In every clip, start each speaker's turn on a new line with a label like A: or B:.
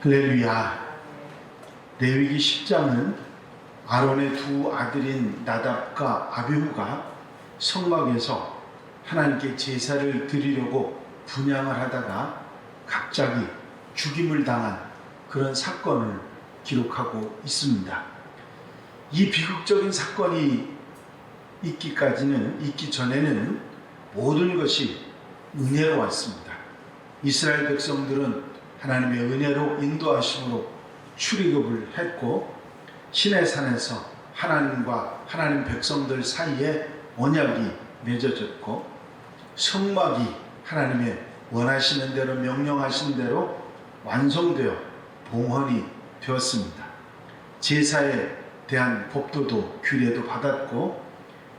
A: 할렐루야. 레위기 10장은 아론의 두 아들인 나답과 아비후가 성막에서 하나님께 제사를 드리려고 분향을 하다가 갑자기 죽임을 당한 그런 사건을 기록하고 있습니다. 이 비극적인 사건이 있기 전에는 모든 것이 은혜로 왔습니다. 이스라엘 백성들은 하나님의 은혜로 인도하심으로 출애굽을 했고, 시내산에서 하나님과 하나님 백성들 사이에 언약이 맺어졌고, 성막이 하나님의 원하시는 대로 명령하신 대로 완성되어 봉헌이 되었습니다. 제사에 대한 법도도 규례도 받았고,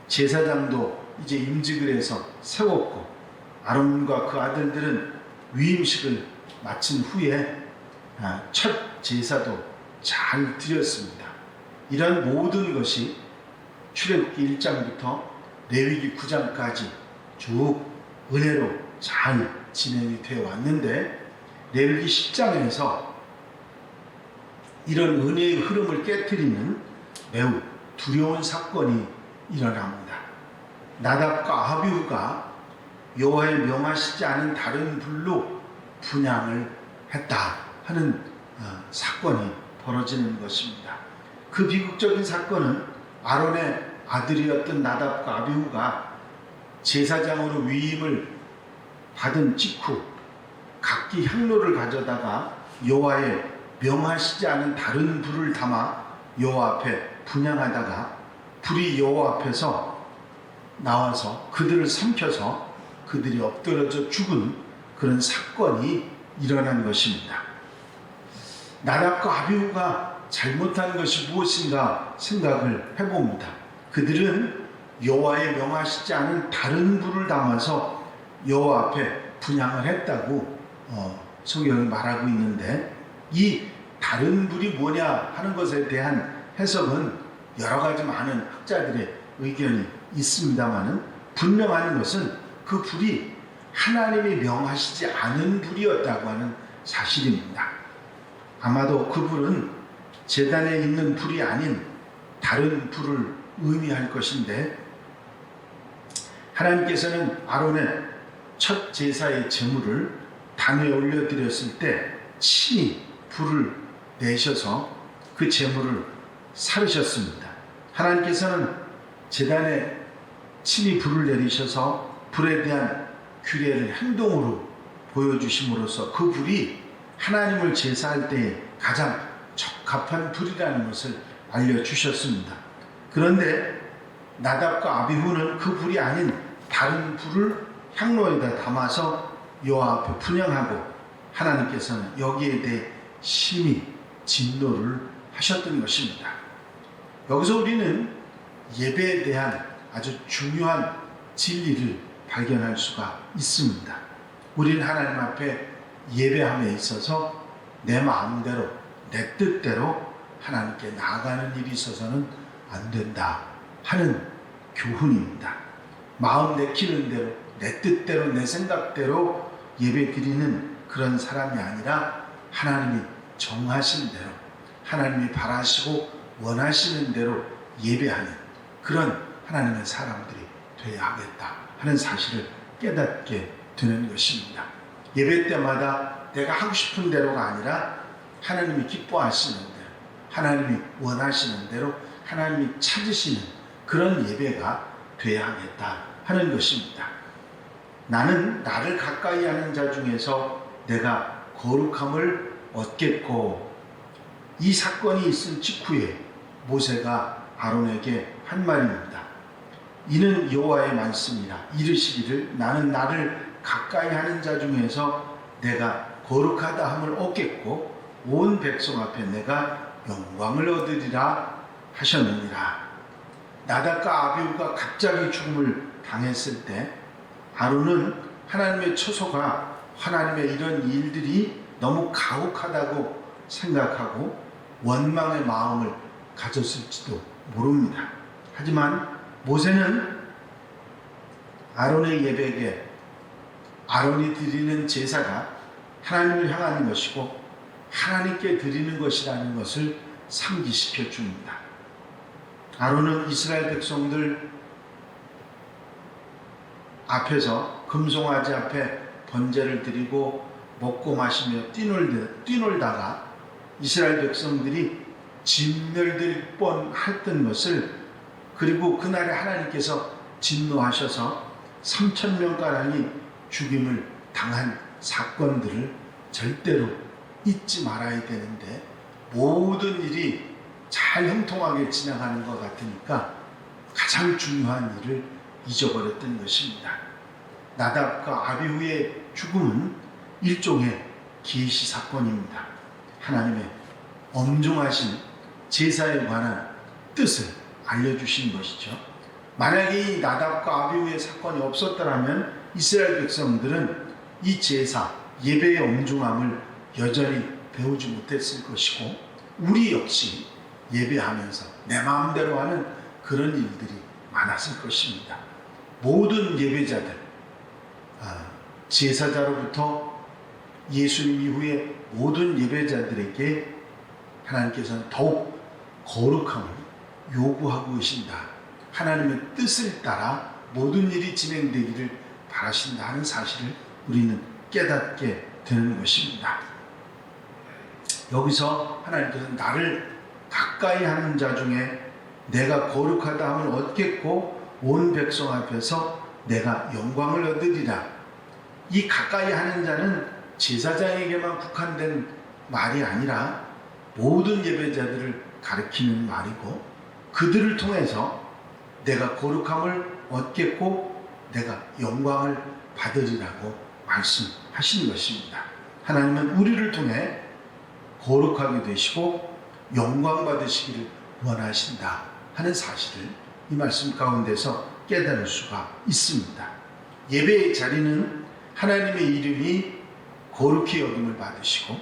A: 제사장도 이제 임직을 해서 세웠고, 아론과 그 아들들은 위임식을 마친 후에 첫 제사도 잘 드렸습니다. 이런 모든 것이 출애굽기 1장부터 레위기 9장까지 쭉 은혜로 잘 진행이 되어 왔는데, 레위기 10장에서 이런 은혜의 흐름을 깨트리는 매우 두려운 사건이 일어납니다. 나답과 아비후가 여호와의 명하시지 않은 다른 불로 분향을 했다 하는 사건이 벌어지는 것입니다. 그 비극적인 사건은 아론의 아들이었던 나답과 아비후가 제사장으로 위임을 받은 직후 각기 향로를 가져다가 여호와의 명하시지 않은 다른 불을 담아 여호와 앞에 분향하다가 불이 여호와 앞에서 나와서 그들을 삼켜서 그들이 엎드러져 죽은 그런 사건이 일어난 것입니다. 나답과 아비후가 잘못한 것이 무엇인가 생각을 해봅니다. 그들은 여호와의 명하시지 않은 다른 불을 담아서 여호와 앞에 분향을 했다고 성경이 말하고 있는데, 이 다른 불이 뭐냐 하는 것에 대한 해석은 여러 가지 많은 학자들의 의견이 있습니다만은, 분명한 것은 그 불이 하나님이 명하시지 않은 불이었다고 하는 사실입니다. 아마도 그 불은 제단에 있는 불이 아닌 다른 불을 의미할 것인데, 하나님께서는 아론의 첫 제사의 제물을 단에 올려드렸을 때 친히 불을 내셔서 그 제물을 사르셨습니다. 하나님께서는 제단에 친히 불을 내리셔서 불에 대한 규례를 행동으로 보여주심으로써 그 불이 하나님을 제사할 때에 가장 적합한 불이라는 것을 알려주셨습니다. 그런데 나답과 아비후는 그 불이 아닌 다른 불을 향로에다 담아서 여호와 앞에 분향하고, 하나님께서는 여기에 대해 심히 진노를 하셨던 것입니다. 여기서 우리는 예배에 대한 아주 중요한 진리를 발견할 수가 있습니다. 우리는 하나님 앞에 예배함에 있어서 내 마음대로 내 뜻대로 하나님께 나아가는 일이 있어서는 안 된다 하는 교훈입니다. 마음 내키는 대로 내 뜻대로 내 생각대로 예배 드리는 그런 사람이 아니라 하나님이 정하신 대로, 하나님이 바라시고 원하시는 대로 예배하는 그런 하나님의 사람들이 되어야 하겠다 하는 사실을 깨닫게 되는 것입니다. 예배 때마다 내가 하고 싶은 대로가 아니라 하나님이 기뻐하시는 대로, 하나님이 원하시는 대로, 하나님이 찾으시는 그런 예배가 되어야 하겠다 하는 것입니다. 나는 나를 가까이 하는 자 중에서 내가 거룩함을 얻겠고, 이 사건이 있은 직후에 모세가 아론에게 한 말입니다. 이는 여호와의 말씀이라. 이르시기를 나는 나를 가까이 하는 자 중에서 내가 거룩하다 함을 얻겠고 온 백성 앞에 내가 영광을 얻으리라 하셨느니라. 나답과 아비후가 갑자기 죽음을 당했을 때 아론은 하나님의 처소가 하나님의 이런 일들이 너무 가혹하다고 생각하고 원망의 마음을 가졌을지도 모릅니다. 하지만 모세는 아론의 예배에 아론이 드리는 제사가 하나님을 향하는 것이고 하나님께 드리는 것이라는 것을 상기시켜 줍니다. 아론은 이스라엘 백성들 앞에서 금송아지 앞에 번제를 드리고 먹고 마시며 뛰놀다가 이스라엘 백성들이 진멸될 뻔했던 것을, 그리고 그날에 하나님께서 진노하셔서 3,000명가량이 죽임을 당한 사건들을 절대로 잊지 말아야 되는데, 모든 일이 잘 형통하게 지나가는 것 같으니까 가장 중요한 일을 잊어버렸던 것입니다. 나답과 아비후의 죽음은 일종의 계시 사건입니다. 하나님의 엄중하신 제사에 관한 뜻을 알려주신 것이죠. 만약에 이 나답과 아비후의 사건이 없었더라면 이스라엘 백성들은 이 제사, 예배의 엄중함을 여전히 배우지 못했을 것이고, 우리 역시 예배하면서 내 마음대로 하는 그런 일들이 많았을 것입니다. 모든 예배자들, 제사자로부터 예수님 이후에 모든 예배자들에게 하나님께서는 더욱 거룩함을 요구하고 계신다. 하나님의 뜻을 따라 모든 일이 진행되기를 바라신다 하는 사실을 우리는 깨닫게 되는 것입니다. 여기서 하나님께서는 나를 가까이 하는 자 중에 내가 거룩하다 하면 얻겠고 온 백성 앞에서 내가 영광을 얻으리라. 이 가까이 하는 자는 제사장에게만 국한된 말이 아니라 모든 예배자들을 가리키는 말이고, 그들을 통해서 내가 거룩함을 얻겠고 내가 영광을 받으리라고 말씀하시는 것입니다. 하나님은 우리를 통해 거룩하게 되시고 영광 받으시기를 원하신다 하는 사실을 이 말씀 가운데서 깨달을 수가 있습니다. 예배의 자리는 하나님의 이름이 거룩히 여김을 받으시고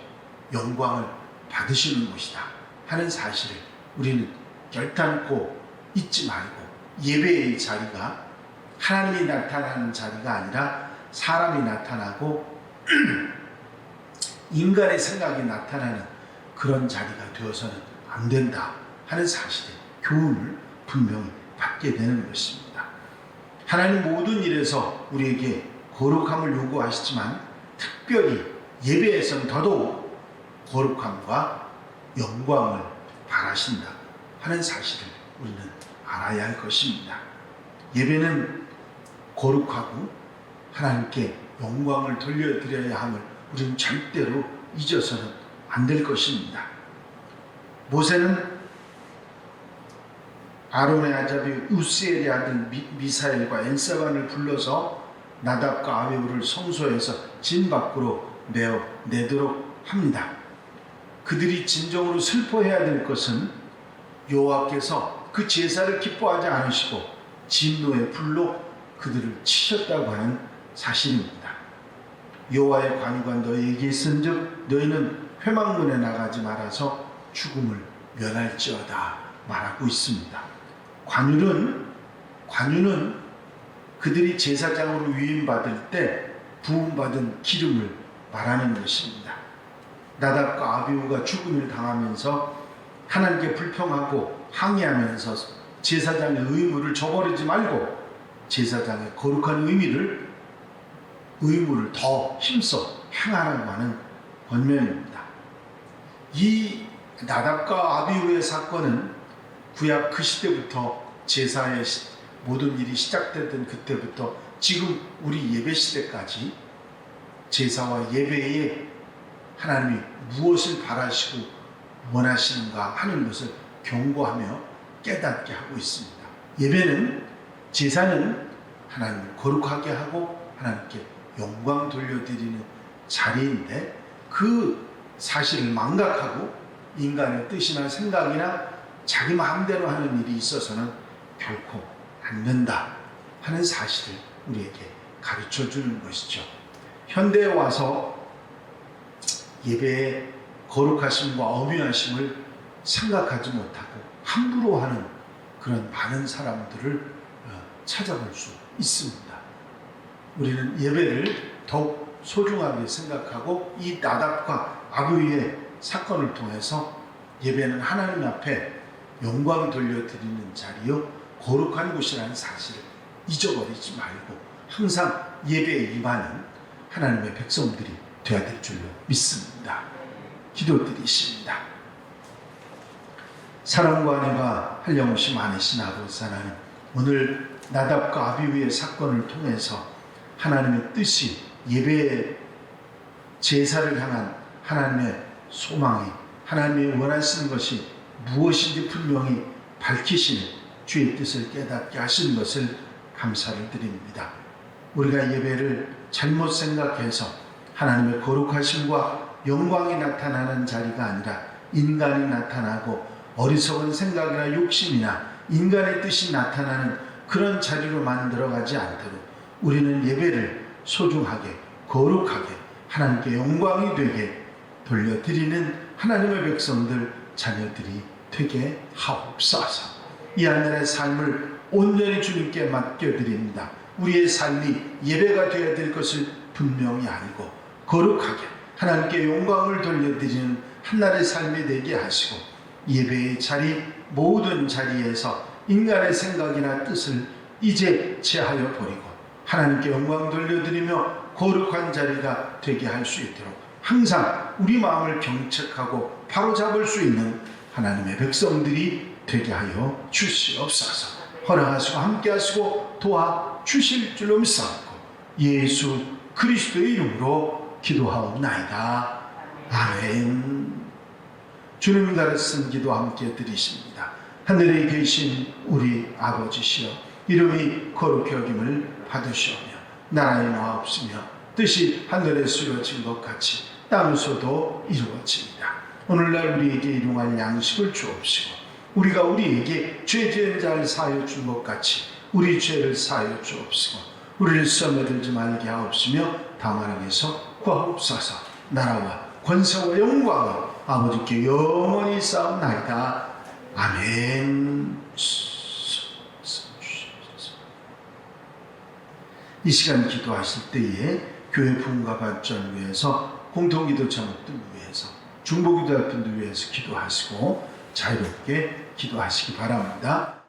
A: 영광을 받으시는 곳이다 하는 사실을 우리는 결단코 잊지 말고, 예배의 자리가 하나님이 나타나는 자리가 아니라 사람이 나타나고 인간의 생각이 나타나는 그런 자리가 되어서는 안 된다 하는 사실의 교훈을 분명히 받게 되는 것입니다. 하나님 모든 일에서 우리에게 거룩함을 요구하시지만 특별히 예배에서는 더더욱 거룩함과 영광을 바라신다 하는 사실을 우리는 알아야 할 것입니다. 예배는 거룩하고 하나님께 영광을 돌려드려야 함을 우리는 절대로 잊어서는 안 될 것입니다. 모세는 아론의 아자비 우스엘의 아들 미사엘과 엔사반을 불러서 나답과 아비후를 성소에서 진 밖으로 내도록 합니다. 그들이 진정으로 슬퍼해야 될 것은 여호와께서 그 제사를 기뻐하지 않으시고 진노의 불로 그들을 치셨다고 하는 사실입니다. 여호와의 관유가 너희에게 있은즉 너희는 회막문에 나가지 말아서 죽음을 면할지어다 말하고 있습니다. 관유는 그들이 제사장으로 위임받을 때 부음받은 기름을 말하는 것입니다. 나답과 아비후가 죽음을 당하면서 하나님께 불평하고 항의하면서 제사장의 의무를 저버리지 말고 제사장의 거룩한 의무를 더 힘써 행하라고 하는 권면입니다. 이 나답과 아비후의 사건은 구약 그 시대부터 제사의 모든 일이 시작되던 그때부터 지금 우리 예배 시대까지 제사와 예배에 하나님이 무엇을 바라시고 원하시는가 하는 것을 경고하며 깨닫게 하고 있습니다. 제사는 하나님을 거룩하게 하고 하나님께 영광 돌려드리는 자리인데, 그 사실을 망각하고 인간의 뜻이나 생각이나 자기 마음대로 하는 일이 있어서는 결코 안 된다 하는 사실을 우리에게 가르쳐 주는 것이죠. 현대에 와서 예배의 거룩하심과 엄유하심을 생각하지 못하고 함부로 하는 그런 많은 사람들을 찾아볼 수 있습니다. 우리는 예배를 더욱 소중하게 생각하고 이 나답과 아비후의 사건을 통해서 예배는 하나님 앞에 영광 돌려드리는 자리요 거룩한 곳이라는 사실을 잊어버리지 말고 항상 예배에 임하는 하나님의 백성들이 되어야 될 줄로 믿습니다. 기도드리십니다. 사랑과 은혜가 한량없이 많으신 아버지 하나님, 오늘 나답과 아비후의 사건을 통해서 하나님의 뜻이 예배의 제사를 향한 하나님의 소망이, 하나님이 원하시는 것이 무엇인지 분명히 밝히시는 주의 뜻을 깨닫게 하신 것을 감사를 드립니다. 우리가 예배를 잘못 생각해서 하나님의 거룩하심과 영광이 나타나는 자리가 아니라 인간이 나타나고 어리석은 생각이나 욕심이나 인간의 뜻이 나타나는 그런 자리로 만들어가지 않도록 우리는 예배를 소중하게 거룩하게 하나님께 영광이 되게 돌려드리는 하나님의 백성들 자녀들이 되게 하옵소서. 이 하늘의 삶을 온전히 주님께 맡겨드립니다. 우리의 삶이 예배가 되어야 될 것을 분명히 알고 거룩하게 하나님께 영광을 돌려드리는 한날의 삶이 되게 하시고 예배의 자리 모든 자리에서 인간의 생각이나 뜻을 이제 제하여 버리고 하나님께 영광 돌려드리며 거룩한 자리가 되게 할 수 있도록 항상 우리 마음을 경책하고 바로잡을 수 있는 하나님의 백성들이 되게 하여 주시옵소서. 허락하시고 함께하시고 도와주실 줄로 믿사옵고 예수 그리스도의 이름으로 기도하옵나이다. 아멘. 주님 가르친 기도 함께 드리십니다. 하늘에 계신 우리 아버지시여, 이름이 거룩히 여김을 받으시오며 나라의 마옵시며 뜻이 하늘에서 이루어진 것 같이 땅에서도 이루어집니다. 오늘날 우리에게 일용할 양식을 주옵시고 우리가 우리에게 죄 지은 자를 사하여 준 것 같이 우리 죄를 사하여 주옵시고 우리를 시험에 들지 말게 하옵시며 다만 악에서 구하옵소서. 나라와 권세와 영광은 아버지께 영원히 쌓옵나이다. 아멘. 이 시간 기도하실 때에 교회 부흥과 발전을 위해서 공동기도 제목들 위해서 중보기도할 분들 위해서 기도하시고 자유롭게 기도하시기 바랍니다.